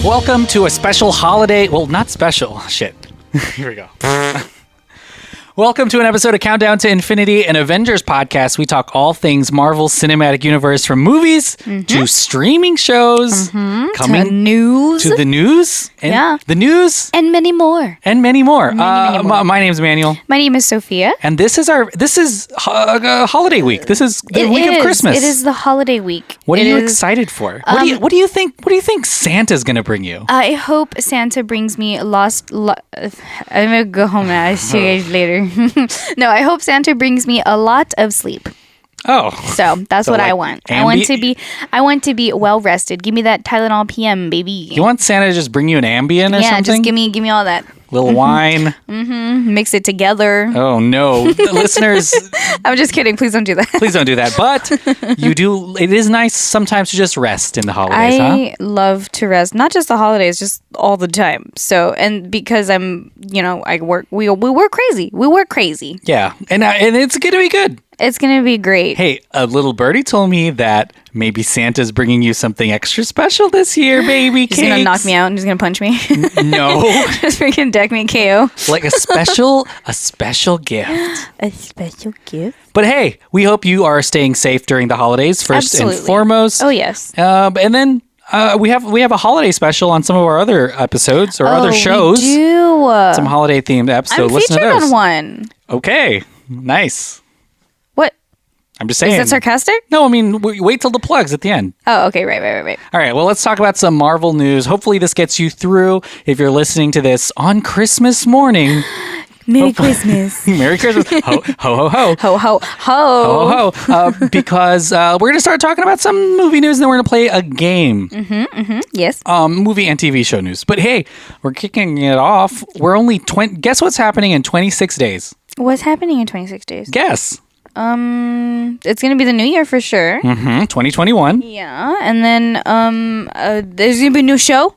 Welcome to a special holiday. Well, not special. Shit. Here we go. Welcome to an episode of Countdown to Infinity, an Avengers podcast. We talk all things Marvel Cinematic Universe, from movies to streaming shows, coming to news, to the news, and the news, and many more, many more. My name's Manuel. My name is Sophia, and this is holiday week. This is the week of Christmas. It is the holiday week. What are you excited for? What do you think Santa's gonna bring you? I hope Santa brings me I'm gonna go home now. I'll see you guys later. No, I hope Santa brings me a lot of sleep. Oh, so that's what I want. I want to be well rested. Give me that Tylenol PM, baby. You want Santa to just bring you an Ambien or something? Yeah, just give me all that. Little wine. Mix it together. Oh no, the listeners! I'm just kidding. Please don't do that. Please don't do that. But you do. It is nice sometimes to just rest in the holidays. I love to rest, not just the holidays, just all the time. So, and because I work. We work crazy. We work crazy. Yeah, and it's gonna be good. It's going to be great. Hey, a little birdie told me that maybe Santa's bringing you something extra special this year, baby. He's going to knock me out and he's going to punch me. No. Just freaking deck me KO. Like a special gift. A special gift? But hey, we hope you are staying safe during the holidays, first and foremost. Oh, yes. And then we have a holiday special on some of our other episodes or other shows. We do. Some holiday themed episodes. I'm featured on one. Okay. Nice. What? I'm just saying. Is that sarcastic? No, I mean, wait till the plugs at the end. Oh, okay. Right. All right. Well, let's talk about some Marvel news. Hopefully this gets you through if you're listening to this on Christmas morning. Merry Christmas. Merry Christmas. Ho, ho, ho, ho. Ho, ho, ho. Ho, ho, ho. Because we're going to start talking about some movie news and then we're going to play a game. Yes. Movie and TV show news. But hey, we're kicking it off. We're only guess what's happening in 26 days? What's happening in 26 days? Guess. It's gonna be the new year for sure. 2021. Yeah, and then there's gonna be a new show.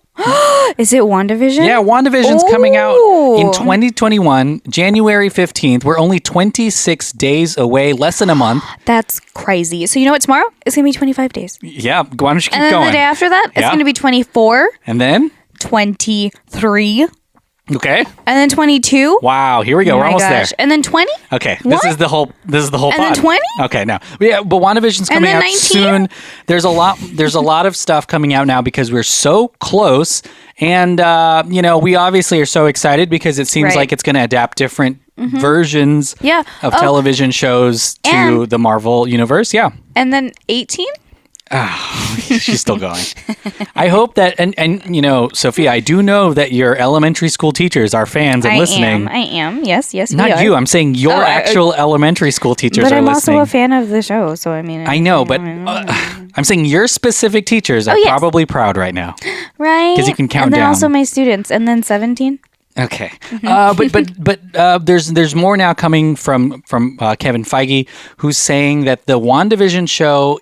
Is it WandaVision? Yeah, WandaVision's coming out in 2021, January 15th. We're only 26 days away, less than a month. That's crazy. So you know what? Tomorrow it's gonna be 25 days. Yeah, why don't you keep going? And then the day after that, it's gonna be 24. And then 23. Okay. And then 22. Wow, here we go. We're almost there. And then 20? Okay. What? This is the whole pod. And then 20? Okay, no. Yeah, but WandaVision's coming out 19? soon. There's a lot of stuff coming out now because we're so close. And we obviously are so excited because it seems like it's going to adapt different versions of television shows to the Marvel universe. Yeah. And then 18? Oh, she's still going. I hope that, and Sophia, I do know that your elementary school teachers are fans and listening. I am. Yes, Not you. I'm saying your actual elementary school teachers are listening. But I'm also a fan of the show, so I mean. I know, but I'm saying your specific teachers are probably proud right now. Right. Because you can count down. And then also my students, and then 17. Okay, but there's more now coming from Kevin Feige, who's saying that the WandaVision show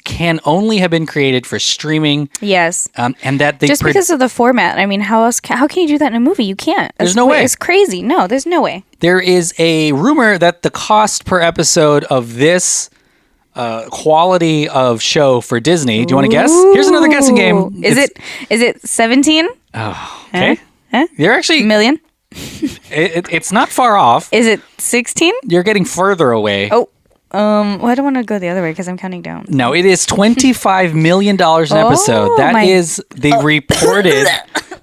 can only have been created for streaming. Yes, and that they because of the format. I mean, how can you do that in a movie? You can't. There's no way. It's crazy. No, there's no way. There is a rumor that the cost per episode of this quality of show for Disney. Do you want to guess? Here's another guessing game. Is it 17? Oh, okay. Huh? You're actually million. It's not far off. Is it 16? You're getting further away. Oh, well, I don't want to go the other way because I'm counting down. No, it is $25 million an episode. That is reported.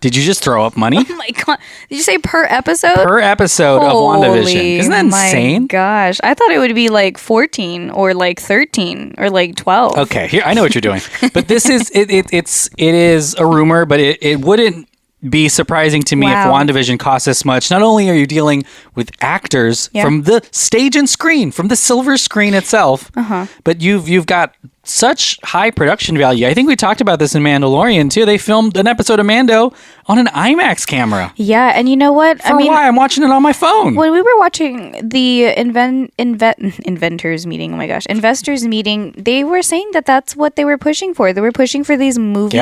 Did you just throw up money? Oh my god! Did you say per episode? Per episode of WandaVision. Isn't that insane? My gosh, I thought it would be like 14 or like 13 or like 12. Okay, here I know what you're doing, but this is it is a rumor, but it wouldn't be surprising to me if WandaVision costs this much. Not only are you dealing with actors from the stage and screen, from the silver screen itself, but you've got such high production value. I think we talked about this in Mandalorian too. They filmed an episode of Mando on an IMAX camera. Yeah, and you know what? Why? I'm watching it on my phone. When we were watching the inventors meeting, oh my gosh, investors meeting, they were saying that that's what they were pushing for. They were pushing for these movie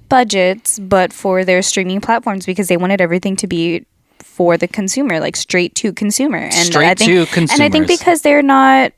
budgets, but for their streaming platforms because they wanted everything to be for the consumer, like straight to consumer. And straight to consumers. And I think because they're not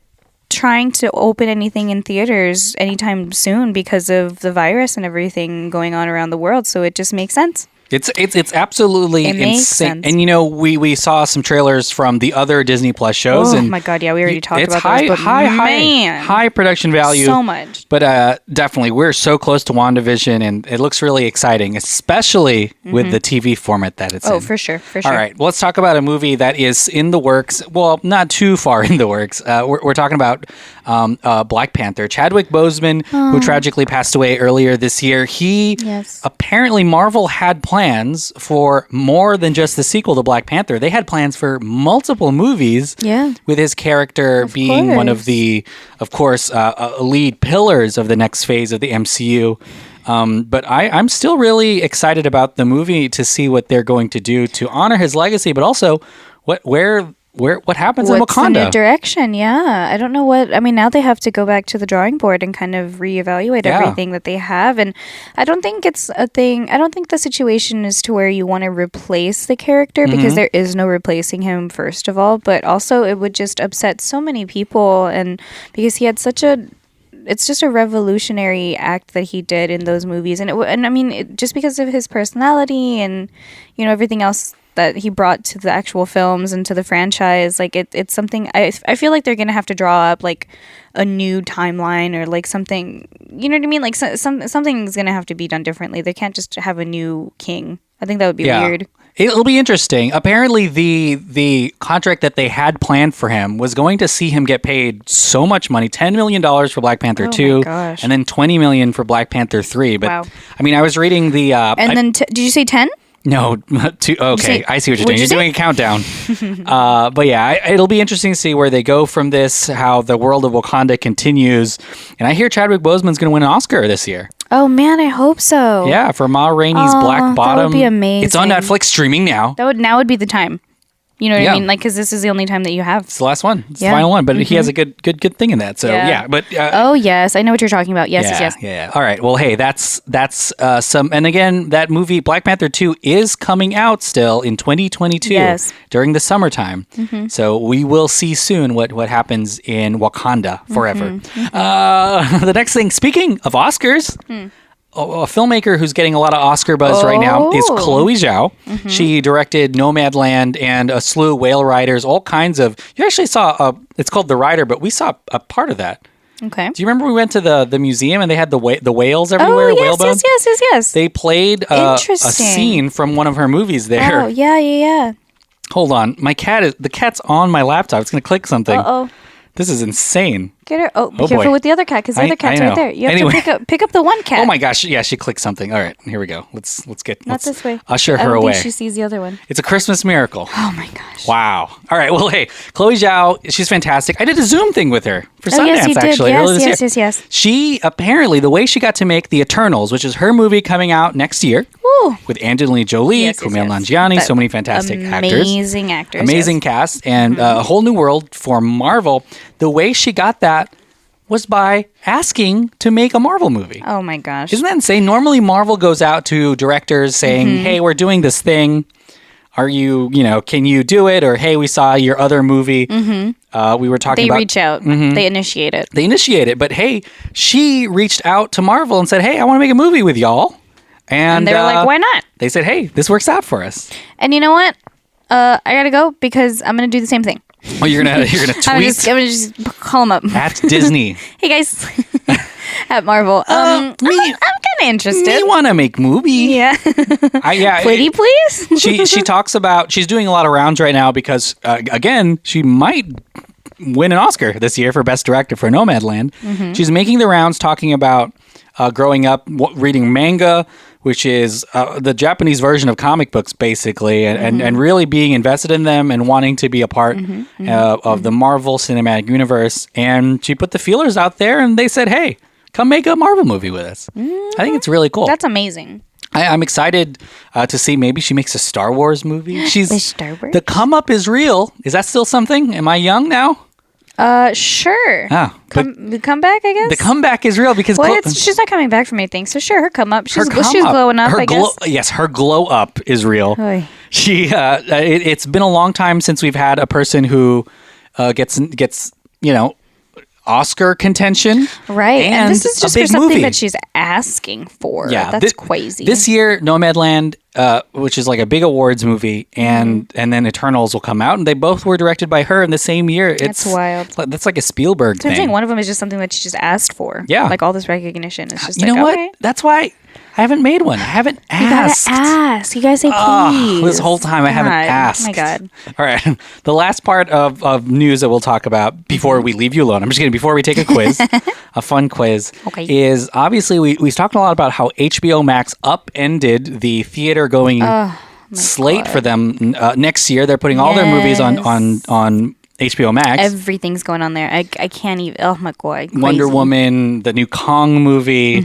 trying to open anything in theaters anytime soon because of the virus and everything going on around the world. So it just makes sense. It's absolutely insane. And we saw some trailers from the other Disney Plus shows. Oh my god, yeah, we already talked about those. But high production value. So much. But definitely, we're so close to WandaVision, and it looks really exciting, especially with the TV format that it's in. Oh, for sure. All right, well, let's talk about a movie that is in the works. Well, not too far in the works. We're talking about Black Panther. Chadwick Boseman, who tragically passed away earlier this year. Apparently, Marvel had plans for more than just the sequel to Black Panther. They had plans for multiple movies with his character being one of the, of course, lead pillars of the next phase of the MCU. But I'm still really excited about the movie to see what they're going to do to honor his legacy, but also what happens in Wakanda. What's the new direction? Yeah. I don't know now they have to go back to the drawing board and kind of reevaluate everything that they have. And I don't think it's a thing. I don't think the situation is to where you want to replace the character because there is no replacing him, first of all. But also it would just upset so many people. And because he had it's just a revolutionary act that he did in those movies. And just because of his personality and, everything else that he brought to the actual films and to the franchise, like it's something I feel like they're gonna have to draw up like a new timeline or like something, you know what I mean? Like something's gonna have to be done differently. They can't just have a new king. I think that would be weird. It'll be interesting. Apparently, the contract that they had planned for him was going to see him get paid so much money, $10 million for Black Panther 2, and then $20 million for Black Panther 3. But I was reading the did you say 10? No, okay, I see what you're doing. You're doing a countdown. But yeah, it'll be interesting to see where they go from this, how the world of Wakanda continues. And I hear Chadwick Boseman's going to win an Oscar this year. Oh man, I hope so. Yeah, for Ma Rainey's Black Bottom. That would be amazing. It's on Netflix streaming now. Now would be the time. You know what I mean? Like, because this is the only time that you have. It's the last one. It's the final one. But he has a good thing in that. So But oh yes, I know what you're talking about. Yes. Yeah. All right. Well, hey, that's some. And again, that movie Black Panther 2 is coming out still in 2022 during the summertime. So we will see soon what happens in Wakanda forever. The next thing. Speaking of Oscars. A filmmaker who's getting a lot of Oscar buzz right now is Chloé Zhao. She directed Nomadland and a slew of Whale Riders, all kinds of... You actually saw... it's called The Rider, but we saw a part of that. Okay. Do you remember we went to the museum and they had the whales everywhere? Whale bones? Yes. They played a scene from one of her movies there. Oh, yeah. Hold on. The cat's on my laptop. It's going to click something. Uh-oh. This is insane. Get her. Oh, be careful with the other cat because the other cat's right there. You have to pick up the one cat. Oh my gosh! Yeah, she clicked something. All right, here we go. Let's this way. Usher her away. Think she sees the other one. It's a Christmas miracle. Oh my gosh! Wow. All right. Well, hey, Chloé Zhao, she's fantastic. I did a Zoom thing with her for Sundance actually. Yes. She apparently the way she got to make The Eternals, which is her movie coming out next year. With Angelina Jolie, Kumail Nanjiani, so many fantastic actors. Amazing actors. Amazing cast, and a whole new world for Marvel. The way she got that was by asking to make a Marvel movie. Oh my gosh. Isn't that insane? Normally Marvel goes out to directors saying, hey, we're doing this thing. Are you, can you do it? Or, hey, we saw your other movie. We were talking about... They reach out. They initiate it. They initiate it. But, hey, she reached out to Marvel and said, hey, I want to make a movie with y'all. And they were like, why not? They said, hey, this works out for us. And you know what? I gotta go because I'm gonna do the same thing. Oh, you're gonna tweet? I'm gonna just call them up. At Disney. Hey guys. At Marvel. I'm kind of interested. We want to make movie. Yeah. Pretty please? She talks about, she's doing a lot of rounds right now because, again, she might win an Oscar this year for Best Director for Nomadland. She's making the rounds talking about growing up, reading manga, which is the Japanese version of comic books, basically, and really being invested in them and wanting to be a part of the Marvel Cinematic Universe. And she put the feelers out there, and they said, hey, come make a Marvel movie with us. I think it's really cool. That's amazing. I'm excited to see maybe she makes a Star Wars movie. Star Wars? The come up is real. Is that still something? Am I young now? Sure. The comeback, I guess. The comeback is real because she's not coming back from anything. So sure, her come up. She's glowing up. I guess. Yes, her glow up is real. Oy. She. It's been a long time since we've had a person who gets Oscar contention. Right. And this is just a for big something movie that she's asking for. Yeah. That's crazy. This year, Nomadland, which is like a big awards movie, and then Eternals will come out, and they both were directed by her in the same year. That's wild. That's like a Spielberg thing. I'm saying one of them is just something that she just asked for. Yeah. Like all this recognition. It's just you know what? That's why I haven't made one. I haven't asked. You gotta ask. You guys say please. This whole time I haven't asked. Oh my God. All right. The last part of news that we'll talk about before we leave you alone, I'm just kidding, before we take a quiz, a fun quiz, is obviously we've talked a lot about how HBO Max upended the theater going slate for them next year. They're putting all their movies on HBO Max. Everything's going on there. I can't even. Oh my God. Crazy. Wonder Woman, the new Kong movie,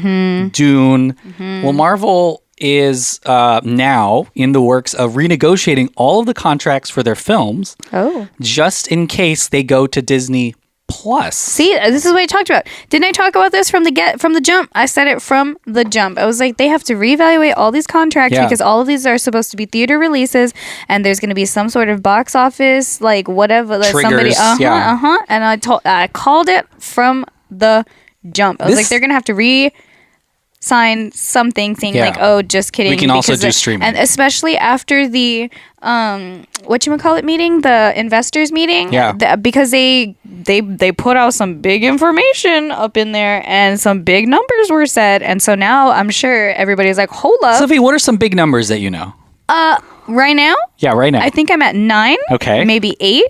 Dune. Well, Marvel is now in the works of renegotiating all of the contracts for their films. Just in case they go to Disney Plus. See, this is what I talked about. Didn't I talk about this from the jump? I said it from the jump. I was like, they have to reevaluate all these contracts because all of these are supposed to be theater releases, and there's going to be some sort of box office, like whatever. Like triggers, somebody, and I called it from the jump. I was like, they're going to have to sign something saying like, oh, just kidding. We can also do streaming. And especially after the whatchamacallit meeting, the investors meeting. Because they put out some big information up in there and some big numbers were said. And so now I'm sure everybody's like, hold up. Sophie, what are some big numbers that you know? Right now? Yeah, right now. I think I'm at 9. Okay. Maybe 8.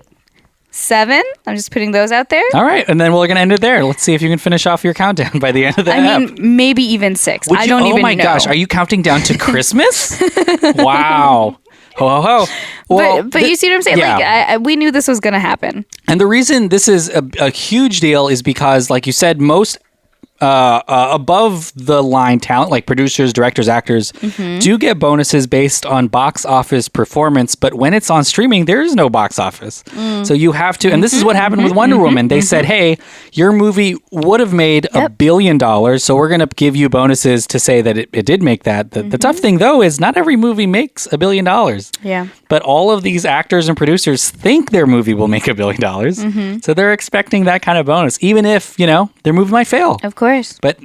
7. I'm just putting those out there. All right. And then we're going to end it there. Let's see if you can finish off your countdown by the end of the app. Maybe even 6. I don't even know. Oh my gosh. Are you counting down to Christmas? Wow. Ho, ho, ho. Well, but you see what I'm saying? Like, we knew this was going to happen. And the reason this is a huge deal is because, like you said, most above the line talent, like producers, directors, actors, do get bonuses based on box office performance. But when it's on streaming, there is no box office. So you have to, and this is what happened with Wonder Woman. They said, hey, your movie would have made $1 billion. So we're going to give you bonuses to say that it did make that. The tough thing, though, is not every movie makes $1 billion. Yeah. But all of these actors and producers think their movie will make $1 billion. So they're expecting that kind of bonus, even if, their movie might fail. Of course. But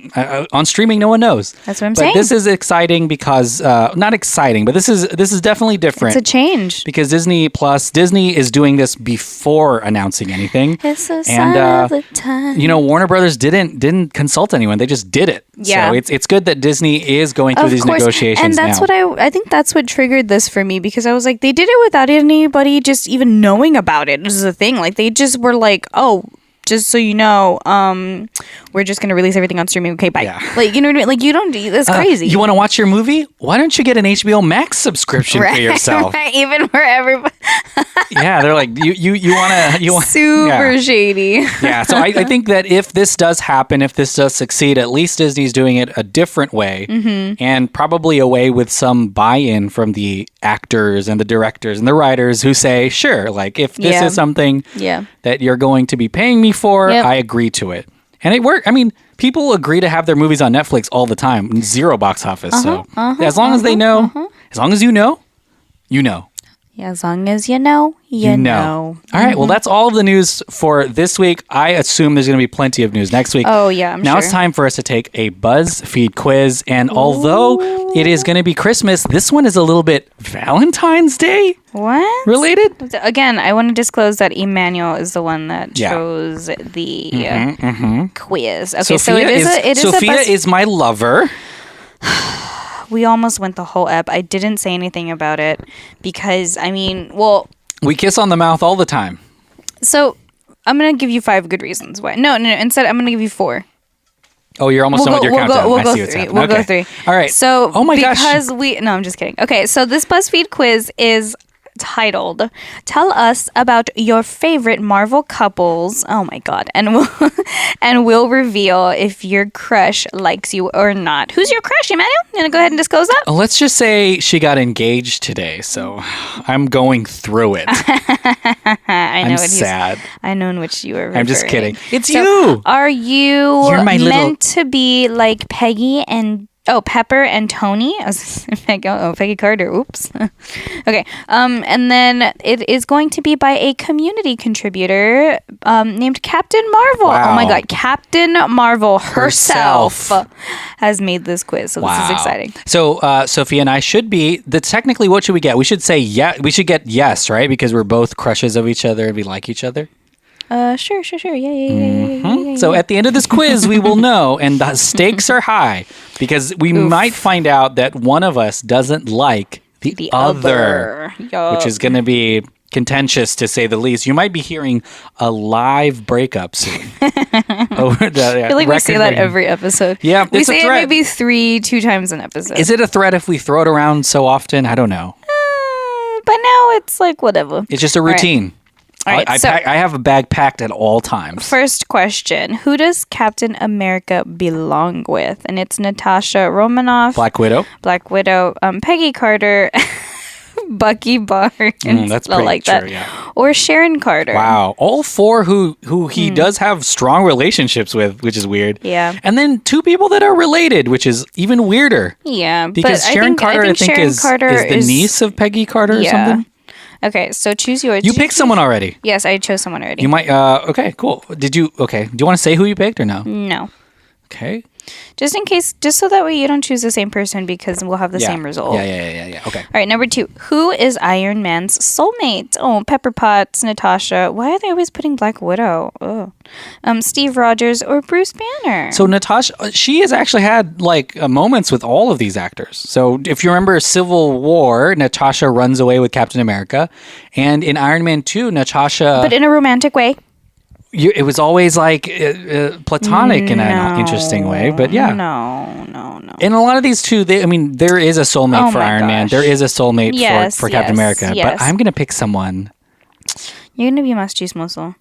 on streaming, no one knows. That's what I'm saying. This is exciting because, not exciting, but this is definitely different. It's a change. Because Disney is doing this before announcing anything. It's a sign of the time. Warner Brothers didn't consult anyone. They just did it. Yeah. So it's good that Disney is going through these negotiations and that's now. I think that's what triggered this for me, because I was like, they did it without anybody just even knowing about it. This is a thing. Like, they just were like, oh, just so you know, we're just going to release everything on streaming. Okay, bye. Yeah. Like, you know what I mean? Like, you don't do, that's crazy. You want to watch your movie? Why don't you get an HBO Max subscription for yourself? Right, even for everybody. Yeah, they're like, you want super shady. Yeah, so I think that if this does happen, if this does succeed, at least Disney's doing it a different way, and probably a way with some buy-in from the actors and the directors and the writers who say, sure, like if this is something that you're going to be paying me for, I agree to it. And it worked. I mean, people agree to have their movies on Netflix all the time. 0 box office. As long as they know, as long as you know, you know. Yeah, as long as you know, you know. All right. Well, that's all of the news for this week. I assume there's going to be plenty of news next week. Oh, yeah, I'm now sure. It's time for us to take a BuzzFeed quiz. And although it is going to be Christmas, this one is a little bit Valentine's Day related. Again, I want to disclose that Emmanuel is the one that chose the quiz. Okay, Sophia is my lover. We almost went the whole ep. I didn't say anything about it because, we kiss on the mouth all the time. So I'm going to give you 5 good reasons why. No. Instead, I'm going to give you 4. Oh, you're almost done with your countdown. We'll go 3. We'll go 3. All right. So, oh my gosh. No, I'm just kidding. Okay, so this BuzzFeed quiz is titled, Tell Us About Your Favorite Marvel Couples. Oh my God. And we'll reveal if your crush likes you or not. Who's your crush, Emmanuel? You gonna go ahead and disclose that? Let's just say she got engaged today, so I'm going through it. I'm sad. I know in which you were referring. I'm just kidding. It's you. Are you You're my meant to be like Peggy and Oh, Pepper and Tony. Peggy Carter. Oops. Okay. And then it is going to be by a community contributor named Captain Marvel. Wow. Oh my God, Captain Marvel herself has made this quiz. So this is exciting. So Sophia and I should be technically. What should we get? We should say we should get yes, right? Because we're both crushes of each other and we like each other. Sure. Yeah. So at the end of this quiz, we will know, and the stakes are high because we might find out that one of us doesn't like the other. Which is going to be contentious to say the least. You might be hearing a live breakup soon. I feel like we say that every episode. Yeah, we say it maybe 2 times an episode. Is it a threat if we throw it around so often? I don't know. But now it's like whatever. It's just a routine. All right, I have a bag packed at all times. First question. Who does Captain America belong with? And it's Natasha Romanoff. Black Widow, Peggy Carter, Bucky Barnes. That's pretty like true, that. yeah. Or Sharon Carter. Wow. All 4 who he does have strong relationships with, which is weird. Yeah. And then 2 people that are related, which is even weirder. Yeah. Because Sharon Carter, I think is the niece of Peggy Carter or something. Okay, so choose yours. You picked someone already. Yes, I chose someone already. You might. Okay, cool. Do you want to say who you picked or no? No. Okay. Just in case, just so that way you don't choose the same person because we'll have the same result. Yeah. Okay. All right, number 2. Who is Iron Man's soulmate? Oh, Pepper Potts, Natasha. Why are they always putting Black Widow? Oh. Steve Rogers or Bruce Banner? So Natasha, she has actually had moments with all of these actors. So if you remember Civil War, Natasha runs away with Captain America. And in Iron Man 2, Natasha... But in a romantic way. It was always platonic in an interesting way, but yeah. No. In a lot of these too, there is a soulmate for Iron Man. There is a soulmate for Captain America. Yes. But I'm gonna pick someone. You're gonna be más chismoso.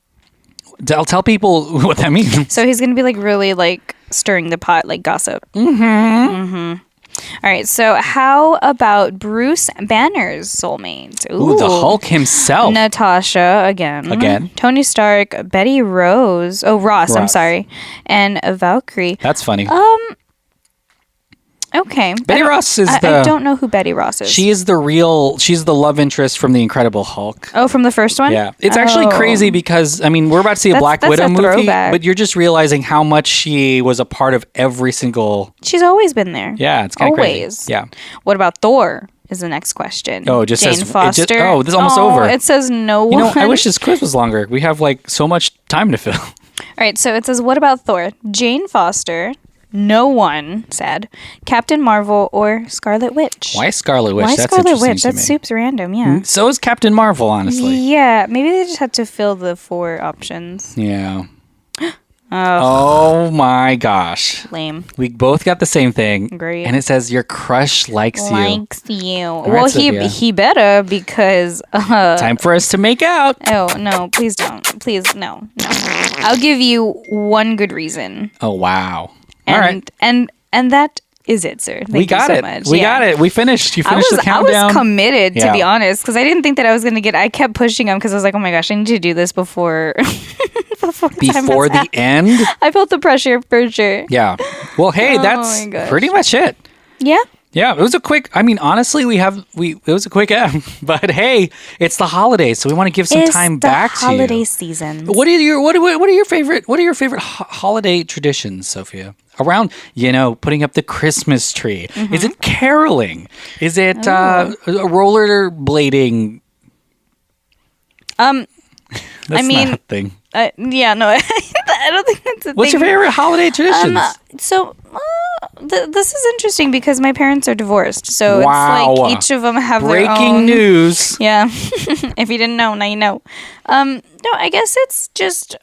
I'll tell people what that means. So he's gonna be really stirring the pot, like gossip. Mm-hmm. All right, so how about Bruce Banner's soulmate? Ooh, the Hulk himself. Natasha, again. Tony Stark, Betty Ross, I'm sorry, and Valkyrie. That's funny. Okay. Betty Ross is I don't know who Betty Ross is. She's the love interest from the Incredible Hulk. Oh, from the first one? Yeah. It's actually crazy because, we're about to see a Black Widow movie, throwback. But you're just realizing how much she was a part of every single... She's always been there. Yeah, it's kind of crazy. Always. Yeah. What about Thor? Is the next question. Oh, it just Jane says... Foster. This is almost over. It says no one. I wish this quiz was longer. We have so much time to fill. All right, so it says, what about Thor? Jane Foster... No one, sad. Captain Marvel or Scarlet Witch? Why Scarlet Witch? Why That's Scarlet Witch? to That's me. super random, yeah. So is Captain Marvel, honestly. Yeah, maybe they just had to fill the 4 options. Yeah. Oh my gosh. Lame. We both got the same thing. Great. And it says your crush likes you. Well, right, Sophia. he better because... Time for us to make out. Oh, no, please don't. Please, no. I'll give you one good reason. Oh, wow. And, all right. And that is it, sir. Thank we got you so it. much. We got it. We finished. You finished the countdown. I was committed, to be honest, because I didn't think that I was going to get... I kept pushing them because I was like, oh my gosh, I need to do this before... before the end? I felt the pressure for sure. Yeah. Well, hey, that's pretty much it. Yeah. Yeah, it was a quick... honestly, it was a quick but hey, it's the holidays, so we want to give some time back to you. Holiday season. What are your favorite holiday traditions, Sophia? Around, putting up the Christmas tree. Mm-hmm. Is it caroling? Is it rollerblading? That's not a thing. Yeah, no, I don't think that's a thing. What's your favorite holiday traditions? This is interesting because my parents are divorced, so it's like each of them have their own... Breaking news. Yeah, if you didn't know, now you know. No, I guess it's just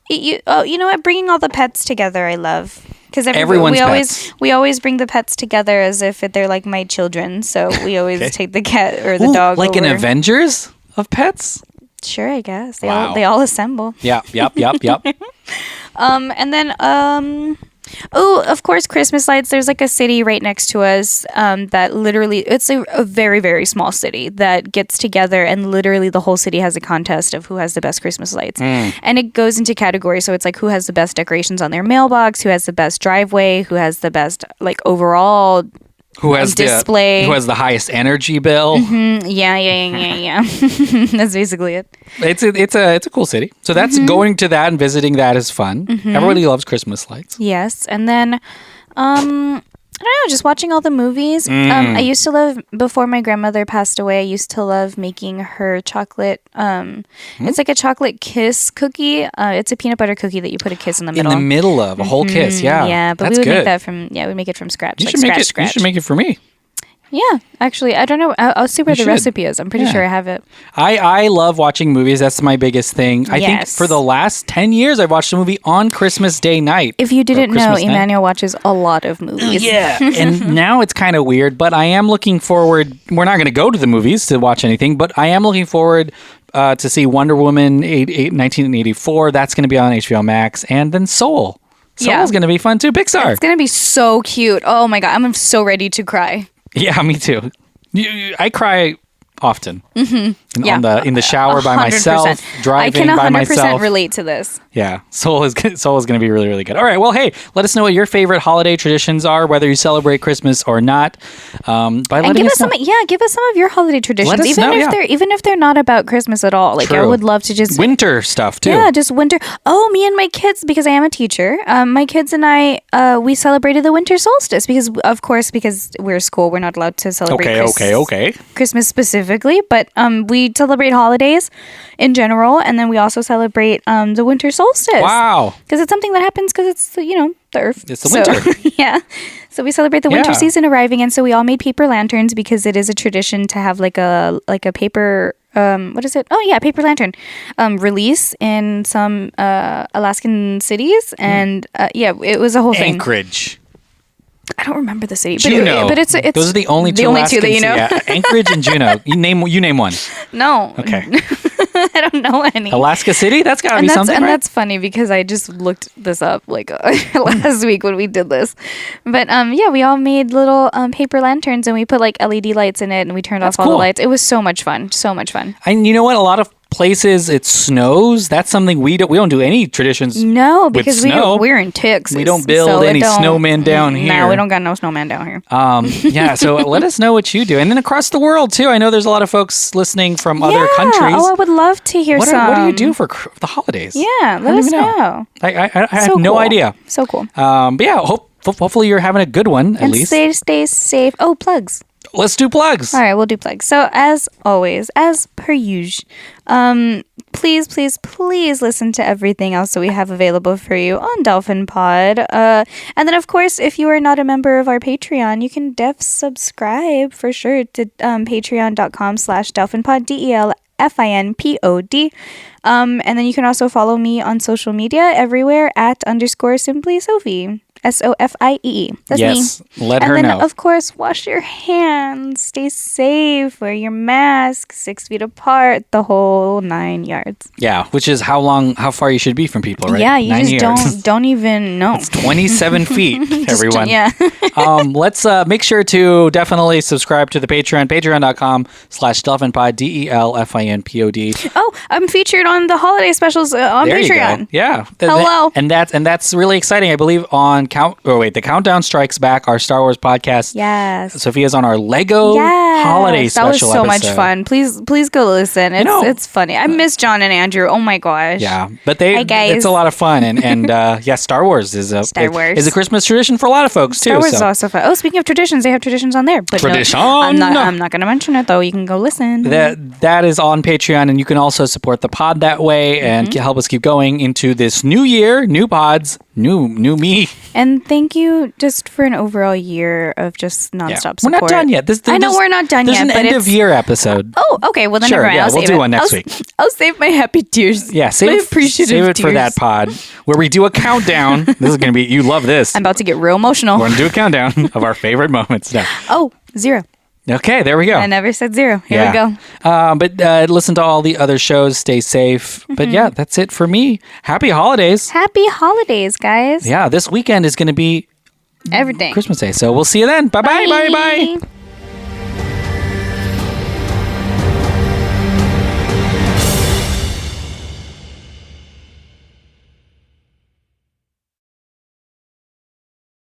you know what? Bringing all the pets together, I love. Because we always bring the pets together as if they're like my children. So we always take the cat or the dog. Like an Avengers of pets. Sure, I guess they all assemble. Yeah. Yep. And then Oh, of course, Christmas lights. There's like a city right next to us that literally, it's a very, very small city that gets together, and literally the whole city has a contest of who has the best Christmas lights. And it goes into categories. So it's like who has the best decorations on their mailbox, who has the best driveway, who has the best like overall who has display, who has the highest energy bill. Yeah. That's basically it. It's a cool city. So that's going to that and visiting that is fun. Everybody loves Christmas lights. Yes. And then I don't know, just watching all the movies. I used to love, before my grandmother passed away, I used to love making her chocolate. It's like a chocolate kiss cookie. It's a peanut butter cookie that you put a kiss in the middle. In the middle of a whole kiss, yeah. Yeah, but that's we would good. make that from, we make it from scratch. You like should make it. scratch. You should make it for me. Yeah, actually, I don't know. I'll see where the recipe is. I'm pretty sure I have it. I love watching movies. That's my biggest thing. I think for the last 10 years, I've watched a movie on Christmas Day night. If you didn't know, Emmanuel watches a lot of movies. Yeah, and now it's kind of weird, but I am looking forward. We're not going to go to the movies to watch anything, but I am looking forward to see Wonder Woman 1984. That's going to be on HBO Max. And then Soul. Soul's going to be fun too. Pixar. It's going to be so cute. Oh my God, I'm so ready to cry. Yeah, me too. I cry often. In the shower by 100%. Myself, driving by myself. I can 100% relate to this. Yeah, Soul is going to be really, really good. All right, well, hey, let us know what your favorite holiday traditions are, whether you celebrate Christmas or not. By letting us know. Give us some of your holiday traditions, even if they're not about Christmas at all. Like, I would love to just winter stuff too. Yeah, just winter. Oh, me and my kids, because I am a teacher. My kids and I, we celebrated the winter solstice because we're a school, we're not allowed to celebrate. Christmas specifically, but we celebrate holidays in general, and then we also celebrate the winter solstice. Wow. Because it's something that happens because it's, the earth. It's the winter. Yeah. So we celebrate the winter season arriving, and so we all made paper lanterns because it is a tradition to have like a paper, what is it? Oh yeah, paper lantern release in some Alaskan cities, and it was a whole thing. Anchorage. I don't remember the city, Juneau. But it's those are the only two that you know. Yeah, Anchorage and Juneau. You name one. No. Okay. I don't know any. Alaska City? That's got to be something, and right? That's funny because I just looked this up like last week when we did this. But we all made little paper lanterns and we put like LED lights in it and we turned off all the lights. It was so much fun. So much fun. And you know what? A lot of places it snows. That's something we don't do any traditions. No, because we're in Texas. We don't build any snowman down here. No, we don't got no snowman down here. So let us know what you do, and then across the world too. I know there's a lot of folks listening from other countries. Oh, I would love to hear some. What do you do for the holidays? Yeah, let us know. I have no idea. So cool. But yeah, hopefully you're having a good one at least. And stay safe. Oh, plugs. Let's do plugs. All right, we'll do plugs. So as always, as per usual, please listen to everything else that we have available for you on Dolphin Pod. And then, of course, if you are not a member of our Patreon, you can subscribe for sure to patreon.com/DolphinPod, DELFINPOD. And then you can also follow me on social media everywhere at _Simply Sophie. SOFIE. That's me. Let her know. And then, of course, wash your hands, stay safe, wear your mask, 6 feet apart, the whole 9 yards. Yeah, which is how far you should be from people, right? Yeah, you don't even know. It's 27 feet, everyone. Yeah. Let's make sure to definitely subscribe to the Patreon, patreon.com/DolphinPod, DELFINPOD. Oh, I'm featured on the holiday specials on there Patreon. You go. Yeah. Hello. And that's really exciting. I believe on the Countdown Strikes Back, our Star Wars podcast. Yes. Sophia's on our Lego holiday special episode. That was so much fun. Please go listen. It's funny. I miss John and Andrew. Oh my gosh. Yeah, but it's a lot of fun. And Star Wars is a Christmas tradition for a lot of folks too. Star Wars is also fun. Oh, speaking of traditions, they have traditions on there. But I'm not going to mention it though. You can go listen. That is on Patreon, and you can also support the pod that way and help us keep going into this new year, new pods, new me. And thank you just for an overall year of just nonstop support. We're not done yet. I know we're not done yet. There's an end of year episode. Oh, okay. Well, then never mind. We'll do one next week. I'll save my happy tears. Yeah, save it for that pod where we do a countdown. This is going to be, you love this. I'm about to get real emotional. We're going to do a countdown of our favorite moments now. Oh, 0. Okay, there we go. I never said 0. Here we go. But listen to all the other shows. Stay safe. But yeah, that's it for me. Happy holidays. Happy holidays, guys. Yeah, this weekend is going to be everything. Christmas Day. So we'll see you then. Bye-bye. Bye-bye.